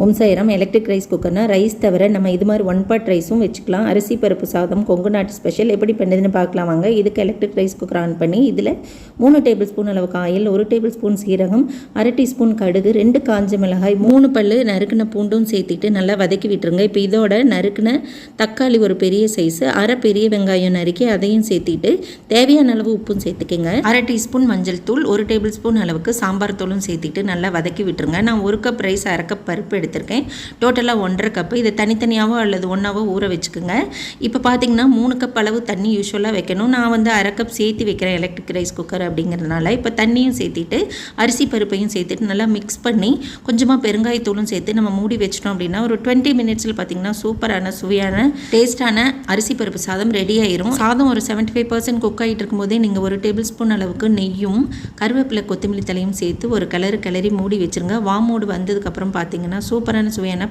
ஓம் Sairam. Electric rice குக்கர்னா rice தவிர நம்ம இது மாதிரி 1 பாட் ரைஸும் வச்சுக்கலாம். அரிசி பருப்பு சாதம் கொங்கு நாட்டு ஸ்பெஷல் எப்படி பண்ணுறதுன்னு பார்க்கலாம் வாங்க. இதுக்கு எலக்ட்ரிக் ரைஸ் குக்கர் ஆன் பண்ணி இதில் 3 டேபிள் ஸ்பூன் அளவுக்கு ஆயில், 1 டேபிள் ஸ்பூன் சீரகம், 1/2 டீஸ்பூன் கடுகு, 2 காஞ்ச மிளகாய், 3 பல்லு நறுக்கின பூண்டும் சேர்த்துட்டு நல்லா வதக்கி விட்டுருங்க. இப்போ இதோட நறுக்கின தக்காளி ஒரு பெரிய சைஸு, 1/2 பெரிய வெங்காயம் நறுக்கி அதையும் சேர்த்திட்டு தேவையான அளவு உப்பும் சேர்த்துக்கோங்க. 1/2 டீஸ்பூன் மஞ்சள் தூள், 1 டேபிள் ஸ்பூன் அளவுக்கு சாம்பார் தூளும் சேர்த்திட்டு நல்லா வதக்கி விட்டுருங்க. நான் 1 கப் ரைஸ் 1/2 கப் பருப்பு எடுத்திருக்கேன். டோட்டலாக 1/2 கப்பு. இதை தனித்தனியாவோ அல்லது ஒன்றாவோ ஊற வச்சுக்கோங்க. இப்போ பார்த்தீங்கன்னா 3 கப் அளவு தண்ணி யூஸ்வலாக வைக்கணும். நான் 1/2 கப் சேர்த்து வைக்கிறேன் எலக்ட்ரிக் ரைஸ் குக்கர் அப்படிங்கிறதுனால. இப்போ தண்ணியும் சேர்த்திட்டு அரிசி பருப்பையும் சேர்த்துட்டு நல்லா மிக்ஸ் பண்ணி கொஞ்சமாக பெருங்காயத்தூளும் சேர்த்து நம்ம மூடி வச்சிட்டோம் அப்படின்னா ஒரு 20 மினிட்ஸில் பார்த்தீங்கன்னா சூப்பரான சுவையான டேஸ்டான அரிசி பருப்பு சாதம் ரெடி ஆயிரும். சாதம் ஒரு 75% குக் ஆகிட்டு இருக்கும்போதே நீங்கள் 1 டேபிள் ஸ்பூன் அளவுக்கு நெய்யும் கருவேப்பிலை கொத்தமல்லி தலையும் சேர்த்து ஒரு கிளறி மூடி வச்சுருங்க. வாமோடு வந்ததுக்கப்புறம் பார்த்தீங்கன்னா சூப்பரான சுவையான